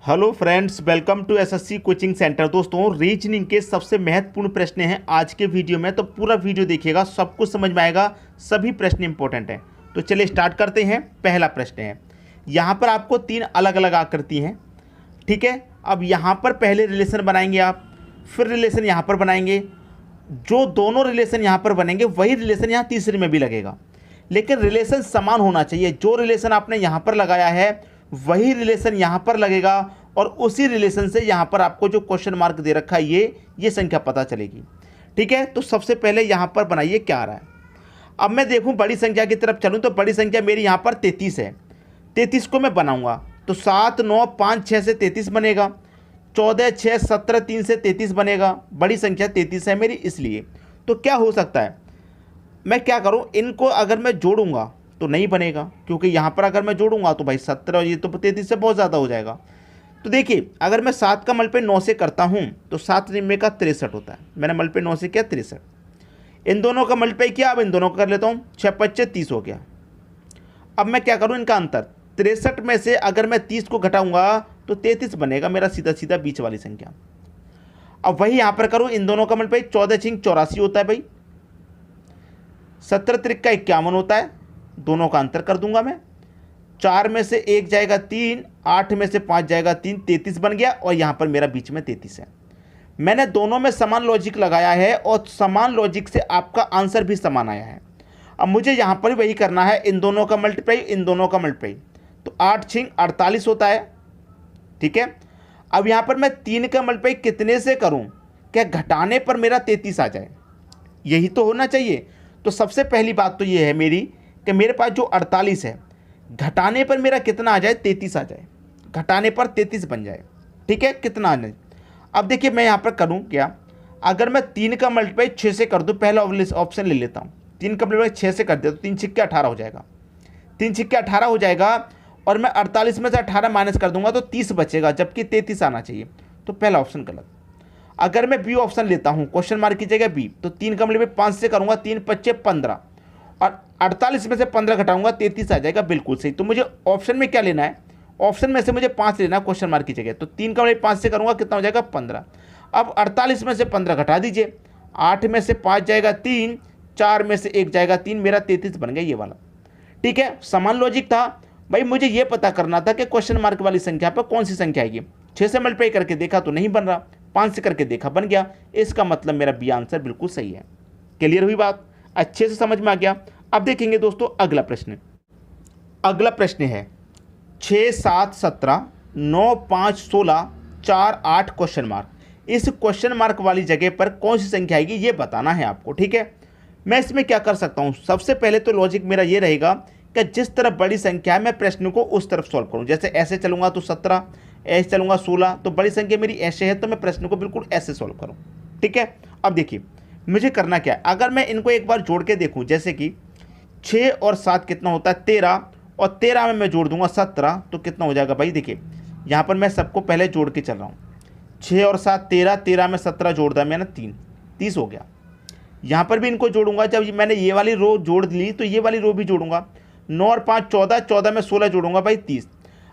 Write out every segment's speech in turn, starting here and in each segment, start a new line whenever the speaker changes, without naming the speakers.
Hello friends, welcome to SSC coaching centre. दोस्तों, reasoning के सबसे महत्वपूर्ण प्रश्न हैं आज के वीडियो में, तो पूरा वीडियो देखिएगा, सब कुछ समझ में आएगा, सभी प्रश्न इंपॉर्टेंट हैं। तो चलिए स्टार्ट करते हैं। पहला प्रश्न है, यहाँ पर आपको तीन अलग अलग आकृति हैं, ठीक है। अब यहाँ पर पहले रिलेशन बनाएंगे आप, फिर रिलेशन यहाँ पर बनाएंगे। जो दोनों रिलेशन यहाँ पर बनेंगे वही रिलेशन यहाँ तीसरे में भी लगेगा, लेकिन रिलेशन समान होना चाहिए। जो रिलेशन आपने यहाँ पर लगाया है वही रिलेशन यहाँ पर लगेगा, और उसी रिलेशन से यहाँ पर आपको जो क्वेश्चन मार्क दे रखा है ये संख्या पता चलेगी, ठीक है। तो सबसे पहले यहाँ पर बनाइए क्या आ रहा है। अब मैं देखूँ बड़ी संख्या की तरफ चलूँ तो बड़ी संख्या मेरी यहाँ पर 33 है। 33 को मैं बनाऊँगा तो 7 9 5 6 से 33 बनेगा, 14 6 17 3 से 33 बनेगा। बड़ी संख्या 33 है मेरी, इसलिए तो क्या हो सकता है, मैं क्या करूँ, इनको अगर मैं जोड़ूंगा तो नहीं बनेगा, क्योंकि यहाँ पर अगर मैं जोड़ूंगा तो भाई 17 और ये तो 33 से बहुत ज़्यादा हो जाएगा। तो देखिए, अगर मैं 7 का मल्टीप्लाई 9 से करता हूँ तो 7 निन्यानवे का 63 होता है। मैंने मल्टीप्लाई 9 से किया 63, इन दोनों का मल्टीप्लाई किया, अब इन दोनों का कर लेता हूँ, 6 25 30 हो गया। अब मैं क्या करूँ, इनका अंतर 63 में से अगर मैं 30 को घटाऊंगा तो 33 बनेगा मेरा सीधा सीधा बीच वाली संख्या। अब वही यहाँ पर करूँ, इन दोनों का मल्टीप्लाई 14 छिंग 84 होता है भाई, 17 त्रिक का 51 होता है। दोनों का अंतर कर दूंगा मैं, 4 में से 1 जाएगा 3, 8 में से 5 जाएगा 3, 33 बन गया, और यहाँ पर मेरा बीच में 33 है। मैंने दोनों में समान लॉजिक लगाया है और समान लॉजिक से आपका आंसर भी समान आया है। अब मुझे यहाँ पर वही करना है, इन दोनों का मल्टीप्लाई, इन दोनों का मल्टीप्लाई, तो 8 छिंग 48 होता है, ठीक है। अब यहाँ पर मैं 3 का मल्टीप्लाई कितने से करूँ, क्या घटाने पर मेरा 33 आ जाए, यही तो होना चाहिए। तो सबसे पहली बात तो ये है मेरी कि मेरे पास जो 48 है, घटाने पर मेरा कितना आ जाए, 33 आ जाए, घटाने पर 33 बन जाए, ठीक है, कितना आ जाए। अब देखिए मैं यहाँ पर करूँ क्या, अगर मैं 3 का मल्टीप्लाई 6 से कर दूँ, पहला ऑप्शन ले लेता हूँ, 3 का मल्टीप्लाई 6 से कर दिया तो 3 छिक्के 18 हो जाएगा, 3 छिक्के 18 हो जाएगा, और मैं 48 में से 18 माइनस कर दूंगा तो 30 बचेगा, जबकि 33 आना चाहिए। तो पहला ऑप्शन गलत। अगर मैं बी ऑप्शन लेता हूँ, क्वेश्चन मार्क की जगह बी, तो 3 का मल्टीप्लाई 5 से करूँगा, 3 25 15, और 48 में से 15 घटाऊंगा 33 आ जाएगा, बिल्कुल सही। तो मुझे ऑप्शन में क्या लेना है, ऑप्शन में से मुझे 5 लेना है क्वेश्चन मार्क की जगह, तो 3 का मल्टीप्लाई 5 से करूंगा, कितना हो जाएगा 15। अब 48 में से 15 घटा दीजिए, 8 में से 5 जाएगा 3, 4 में से 1 जाएगा 3, मेरा 33 बन गया ये वाला, ठीक है। समान लॉजिक था भाई, मुझे ये पता करना था कि क्वेश्चन मार्क वाली संख्या पर कौन सी संख्या आएगी। 6 से मल्टीप्लाई करके देखा तो नहीं बन रहा, 5 से करके देखा बन गया, इसका मतलब मेरा बी आंसर बिल्कुल सही है। क्लियर हुई बात, अच्छे से समझ में आ गया। अब देखेंगे दोस्तों अगला प्रश्न। अगला प्रश्न है 6 7 17 9 5 16 4 8 क्वेश्चन मार्क। इस क्वेश्चन मार्क वाली जगह पर कौन सी संख्या आएगी ये बताना है आपको, ठीक है। मैं इसमें क्या कर सकता हूँ, सबसे पहले तो लॉजिक मेरा ये रहेगा कि जिस तरफ बड़ी संख्या है मैं प्रश्न को उस तरफ सॉल्व करूँ। जैसे ऐसे चलूंगा तो 17, ऐसे चलूंगा 16, तो बड़ी संख्या मेरी ऐसे है तो मैं प्रश्न को बिल्कुल ऐसे सॉल्व करूँ, ठीक है। अब देखिए मुझे करना क्या है, अगर मैं इनको एक बार जोड़ के देखूँ, जैसे कि 6 और 7 कितना होता है 13, और 13 में मैं जोड़ दूंगा 17, तो कितना हो जाएगा भाई। देखिए यहाँ पर मैं सबको पहले जोड़ के चल रहा हूँ, 6 और 7 13, 13 में 17 जोड़ दिया मैंने 3, 30 हो गया। यहाँ पर भी इनको जोड़ूंगा, जब मैंने ये वाली रो जोड़ ली तो ये वाली रो भी जोड़ूंगा, 9 और 5 14, 14 में 16 जोड़ूंगा भाई 30।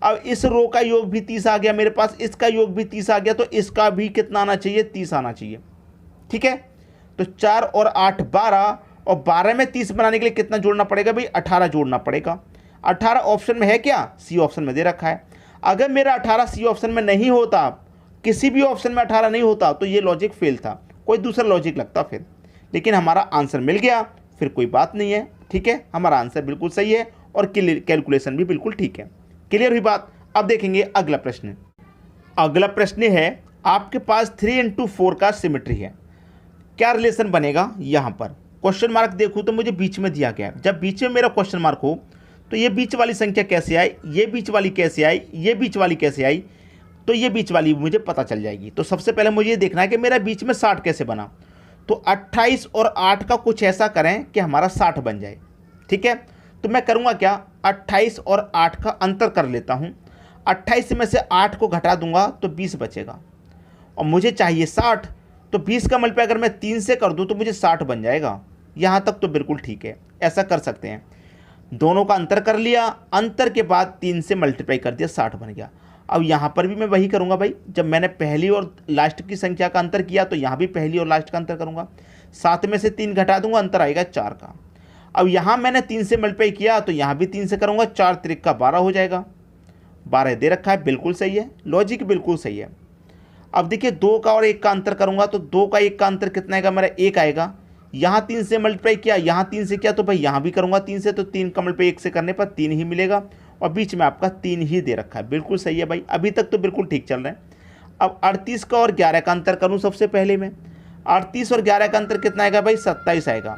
अब इस रो का योग भी 30 आ गया मेरे पास, इसका योग भी 30 आ गया, तो इसका भी कितना आना चाहिए, 30 आना चाहिए, ठीक है। तो 4 और 8 12, और 12 में 30 बनाने के लिए कितना जोड़ना पड़ेगा भाई, 18 जोड़ना पड़ेगा। 18 ऑप्शन में है क्या, सी ऑप्शन में दे रखा है। अगर मेरा 18 सी ऑप्शन में नहीं होता, किसी भी ऑप्शन में 18 नहीं होता, तो ये लॉजिक फेल था, कोई दूसरा लॉजिक लगता फिर, लेकिन हमारा आंसर मिल गया, फिर कोई बात नहीं है, ठीक है। हमारा आंसर बिल्कुल सही है और कैलकुलेशन भी बिल्कुल ठीक है। क्लियर हुई बात। अब देखेंगे अगला प्रश्न। अगला प्रश्न है, आपके पास 3 into 4 का सिमेट्री है, क्या रिलेशन बनेगा। यहाँ पर क्वेश्चन मार्क देखूँ तो मुझे बीच में दिया गया है, जब बीच में मेरा क्वेश्चन मार्क हो तो ये बीच वाली संख्या कैसे आई, ये बीच वाली कैसे आई, ये बीच वाली कैसे आई, तो ये बीच वाली मुझे पता चल जाएगी। तो सबसे पहले मुझे ये देखना है कि मेरा बीच में 60 कैसे बना, तो 28 और 8 का कुछ ऐसा करें कि हमारा 60 बन जाए, ठीक है। तो मैं करूँगा क्या, 28 और 8 का अंतर कर लेता हूँ, 28 में से 8 को घटा दूंगा तो 20 बचेगा, और मुझे चाहिए 60, तो 20 का मल्टीप्लाई अगर मैं 3 से कर दूं तो मुझे 60 बन जाएगा। यहाँ तक तो बिल्कुल ठीक है, ऐसा कर सकते हैं। दोनों का अंतर कर लिया, अंतर के बाद 3 से मल्टीप्लाई कर दिया, 60 बन गया। अब यहाँ पर भी मैं वही करूँगा भाई, जब मैंने पहली और लास्ट की संख्या का अंतर किया तो यहाँ भी पहली और लास्ट का अंतर करूँगा। 7 में से 3 घटा दूंगा, अंतर आएगा 4 का। अब यहाँ मैंने 3 से मल्टीप्लाई किया तो यहाँ भी 3 से करूँगा, 4 त्रिक का 12 हो जाएगा। 12 दे रखा है, बिल्कुल सही है, लॉजिक बिल्कुल सही है। अब देखिए 2 का और 1 का अंतर करूँगा तो 2 का 1 का अंतर कितना आएगा मेरा, 1 आएगा। यहाँ 3 से मल्टीप्लाई किया, यहाँ 3 से किया तो भाई यहाँ भी करूँगा 3 से, तो 3 का मल्टीप्लाई 1 से करने पर 3 ही मिलेगा और बीच में आपका 3 ही दे रखा है, बिल्कुल सही है भाई, अभी तक तो बिल्कुल ठीक चल रहा है। अब 38 का और 11 का अंतर करूँ सबसे पहले मैं, 38 और 11 का अंतर कितना आएगा भाई, 27 आएगा।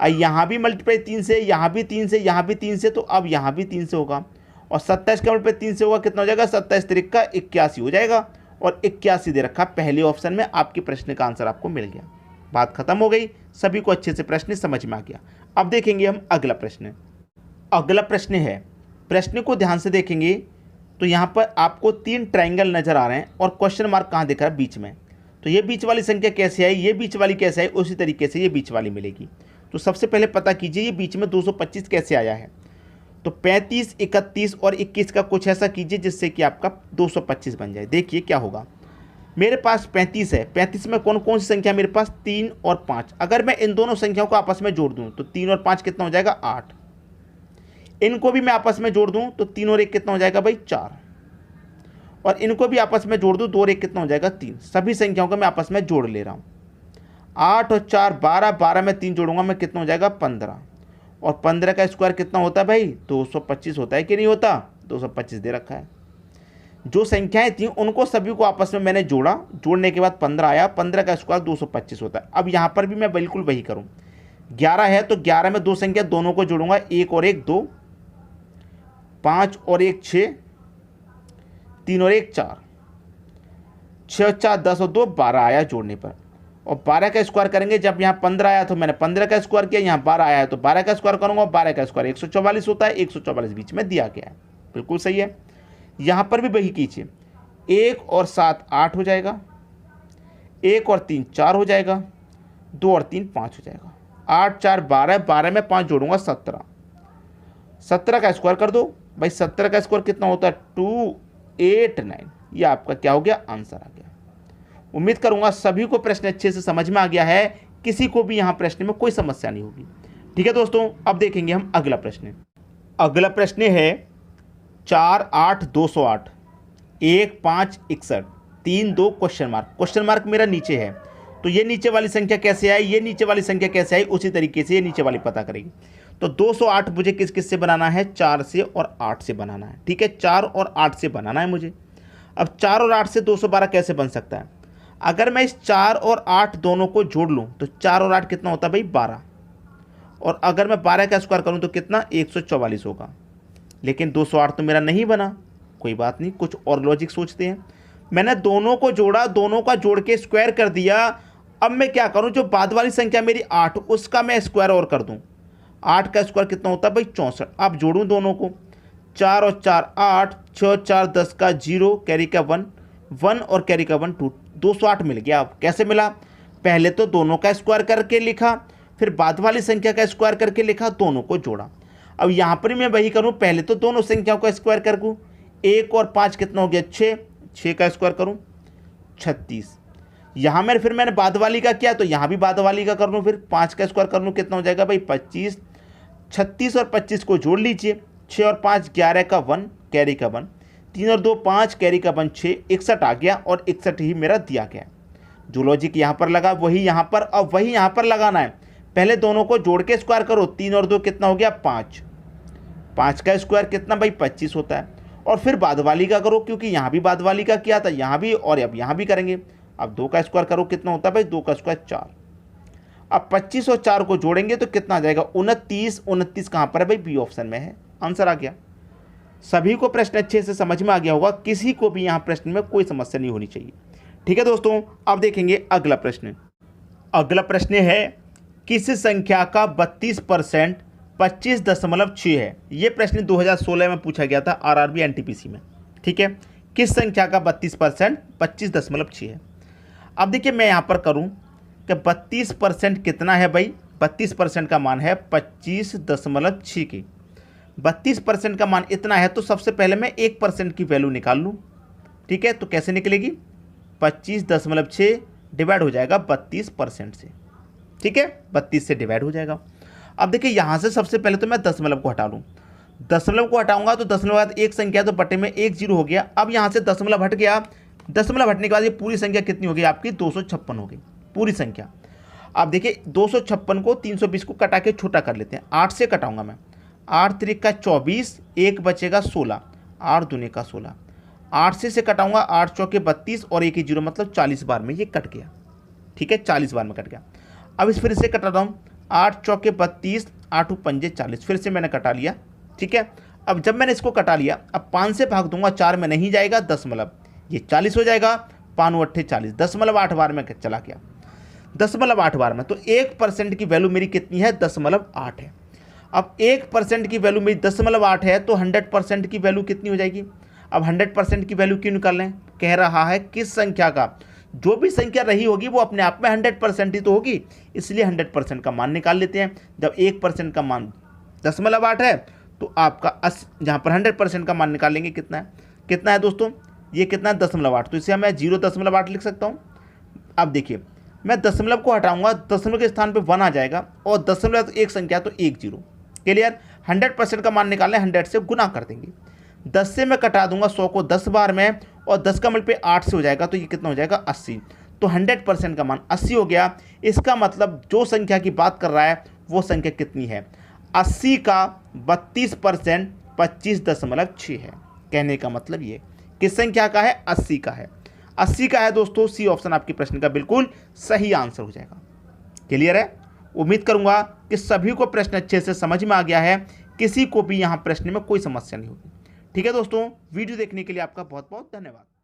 यहाँ भी मल्टीप्लाई 3 से, यहाँ भी 3 से, यहाँ भी 3 से, तो अब यहाँ भी 3 से होगा और 27 का मल्टीप्लाई 3 से होगा, कितना हो जाएगा, 27 त्रिक का 81 हो जाएगा और 81 दे रखा पहले ऑप्शन में। आपके प्रश्न का आंसर आपको मिल गया, बात खत्म हो गई, सभी को अच्छे से प्रश्न समझ में आ गया। अब देखेंगे हम अगला प्रश्न। अगला प्रश्न है, प्रश्न को ध्यान से देखेंगे तो यहाँ पर आपको 3 ट्रायंगल नजर आ रहे हैं और क्वेश्चन मार्क कहाँ दिख रहा है, बीच में। तो ये बीच वाली संख्या कैसे आई, ये बीच वाली कैसे आई, उसी तरीके से ये बीच वाली मिलेगी। तो सबसे पहले पता कीजिए ये बीच में 225 कैसे आया है। तो 35, 31 और 21 का कुछ ऐसा कीजिए जिससे कि आपका 225 बन जाए। देखिए क्या होगा, मेरे पास 35 है, 35 में कौन कौन सी संख्या मेरे पास, 3 और 5। अगर मैं इन दोनों संख्याओं को आपस में जोड़ दूं तो 3 और 5 कितना हो जाएगा, 8। इनको भी मैं आपस में जोड़ दूं तो 3 और 1 कितना हो जाएगा भाई, 4। और इनको भी आपस में जोड़ दूं, 2 और 1 कितना हो जाएगा, 3। सभी संख्याओं को मैं आपस में जोड़ ले रहा हूं। 8 और 4 12, 12 में 3 जोड़ूंगा मैं, कितना हो जाएगा, 15। और 15 का स्क्वायर कितना होता है भाई, 225 होता है कि नहीं होता, 225 दे रखा है। जो संख्याएं थी उनको सभी को आपस में मैंने जोड़ा, जोड़ने के बाद 15 आया, 15 का स्क्वायर 225 होता है। अब यहाँ पर भी मैं बिल्कुल वही करूँ, 11 है तो 11 में 2 संख्या दोनों को जोड़ूंगा, 1 और 1 2, 5 और 1 6, 3 और 1 4, 6 और 4 10 और 2 12 आया जोड़ने पर। और 12 का स्क्वायर करेंगे, जब यहाँ 15 आया तो मैंने 15 का स्क्वायर किया, यहाँ 12 आया है तो 12 का स्क्वायर करूँगा, 12 का स्क्वायर 144 होता है, 144 बीच में दिया गया है, बिल्कुल सही है। यहाँ पर भी वही कीजिए, 1 और 7 8 हो जाएगा, 1 और 3 4 हो जाएगा, 2 और 3 5 हो जाएगा, 8 4 12, 12 में 5 जोड़ूंगा 17, 17 का स्क्वायर कर दो भाई, 17 का स्क्वायर कितना होता है, 289। ये आपका क्या हो गया, आंसर आ गया। उम्मीद करूंगा सभी को प्रश्न अच्छे से समझ में आ गया है, किसी को भी यहाँ प्रश्न में कोई समस्या नहीं होगी। ठीक है दोस्तों, अब देखेंगे हम अगला प्रश्न। अगला प्रश्न है 4 8 208, 1 5 61, 3 2 क्वेश्चन मार्क। क्वेश्चन मार्क मेरा नीचे है, तो ये नीचे वाली संख्या कैसे आई, ये नीचे वाली संख्या कैसे आई, उसी तरीके से ये नीचे वाली पता करेगी। तो 208 मुझे किस किस से बनाना है, 4 से और 8 से बनाना है। ठीक है, 4 और 8 से बनाना है मुझे। अब 4 और 8 से 212 कैसे बन सकता है, अगर मैं इस 4 और 8 दोनों को जोड़ लूँ तो 4 और 8 कितना होता है भाई, 12। और अगर मैं 12 का स्क्वायर करूँ तो कितना, 144 होगा। लेकिन 208 तो मेरा नहीं बना, कोई बात नहीं, कुछ और लॉजिक सोचते हैं। मैंने दोनों को जोड़ा, दोनों का जोड़ के स्क्वायर कर दिया। अब मैं क्या करूं, जो बाद वाली संख्या मेरी 8, उसका मैं स्क्वायर और कर दूं। 8 का स्क्वायर कितना होता है भाई, 64। अब जोड़ूं दोनों को, 4 और 4 8, 6 और 4 10 का 0, कैरी का 1 1 और कैरी का 1 2, 208 मिल गया। अब कैसे मिला, पहले तो दोनों का स्क्वायर करके लिखा, फिर बाद वाली संख्या का स्क्वायर करके लिखा, दोनों को जोड़ा। अब यहाँ पर मैं वही करूँ, पहले तो दोनों संख्याओं का स्क्वायर कर दूँ, 1 और 5 कितना हो गया, 6, 6 का स्क्वायर करूँ 36। यहाँ मैंने बाद वाली का किया तो यहाँ भी बाद वाली का कर लूँ, फिर 5 का स्क्वायर कर लूँ, कितना हो जाएगा भाई 25। 36 और 25 को जोड़ लीजिए, 6 और 5 11 का 1, कैरी का 1, 3 और 2 5, कैरी का 1 6, 61 आ गया और 61 ही मेरा दिया गया। जो लॉजिक यहाँ पर लगा वही यहाँ पर, अब वही यहाँ पर लगाना है। पहले दोनों को जोड़ के स्क्वायर करो, 3 और 2 कितना हो गया 5, 5 का स्क्वायर कितना भाई 25 होता है। और फिर बाद वाली का करो, क्योंकि यहाँ भी बाद वाली का किया था, यहाँ भी और अब यहाँ भी करेंगे। अब 2 का स्क्वायर करो, कितना होता है भाई 2 का स्क्वायर 4। अब 25 और 4 को जोड़ेंगे तो कितना आ जाएगा 29। 29 कहाँ पर है भाई, बी ऑप्शन में है, आंसर आ गया। सभी को प्रश्न अच्छे से समझ में आ गया होगा, किसी को भी यहाँ प्रश्न में कोई समस्या नहीं होनी चाहिए। ठीक है दोस्तों, अब देखेंगे अगला प्रश्न। अगला प्रश्न है, किस संख्या का 32% 25.6 है। ये प्रश्न 2016 में पूछा गया था आरआरबी एनटीपीसी में। ठीक है, किस संख्या का 32% 25.6 है। अब देखिए मैं यहाँ पर करूँ कि 32% कितना है भाई, 32% का मान है 25.6 की। 32% का मान इतना है तो सबसे पहले मैं 1% की वैल्यू निकाल लूँ। ठीक है, तो कैसे निकलेगी, 25.6 डिवाइड हो जाएगा 32% से, ठीक है, 32 से डिवाइड हो जाएगा। अब देखिए यहाँ से सबसे पहले तो मैं दशमलव को हटा लूँ, दशमलव को हटाऊंगा तो दशमलव बाद एक संख्या तो बटे में एक जीरो हो गया। अब यहाँ से दशमलव हट गया, दशमलव हटने के बाद ये पूरी संख्या कितनी हो गई आपकी, 256 हो गई पूरी संख्या। अब देखिए 256 को 320 को कटा के छोटा कर लेते हैं, 8 से कटाऊंगा मैं, 8 3 का 24, एक बचेगा 16, 8 दूने का 16, 8 से कटाऊंगा, 8 चौके 32 और एक ही जीरो मतलब 40 बार में ये कट गया, ठीक है, 40 बार में कट गया। अब इस फिर से कटाता हूँ, 8 चौके 32, 8 पंजे 40, फिर से मैंने कटा लिया, ठीक है। अब जब मैंने इसको कटा लिया, अब 5 से भाग दूंगा, 4 में नहीं जाएगा, दशमलव ये 40 हो जाएगा, 5 अट्ठे 40, दशमलव 8 बार में चला गया, दशमलव 8 बार में। तो 1% की वैल्यू मेरी कितनी है, 0.8 है। अब 1% की वैल्यू मेरी 0.8 है तो 100% की वैल्यू कितनी हो जाएगी। अब 100% की वैल्यू क्यों निकाल लें, कह रहा है किस संख्या का, जो भी संख्या रही होगी वो अपने आप में 100% ही तो होगी, इसलिए 100% का मान निकाल लेते हैं। जब 1% का मान 0.8 है तो आपका जहाँ पर 100% का मान निकाल लेंगे कितना है दोस्तों, ये कितना है 0.8, तो इसे मैं 0.8 लिख सकता हूँ। अब देखिए मैं दशमलव को हटाऊंगा, दशमलव के स्थान पे 1 आ जाएगा और दशमलव एक संख्या तो एक जीरो, क्लियर। 100% का मान निकालना है, 100 से गुना कर देंगे, 10 से मैं कटा दूंगा 100 को 10 बार में और 10 का मल्टीप्लाई 8 से हो जाएगा, तो ये कितना हो जाएगा 80, तो 100% का मान 80 हो गया। इसका मतलब जो संख्या की बात कर रहा है वो संख्या कितनी है, 80 का 32% 25.6 है। कहने का मतलब ये किस संख्या का है, 80 का है, 80 का है दोस्तों। सी ऑप्शन आपके प्रश्न का बिल्कुल सही आंसर हो जाएगा। क्लियर है, उम्मीद करूंगा कि सभी को प्रश्न अच्छे से समझ में आ गया है, किसी को भी यहाँ प्रश्न में कोई समस्या नहीं होगी। ठीक है दोस्तों, वीडियो देखने के लिए आपका बहुत बहुत धन्यवाद।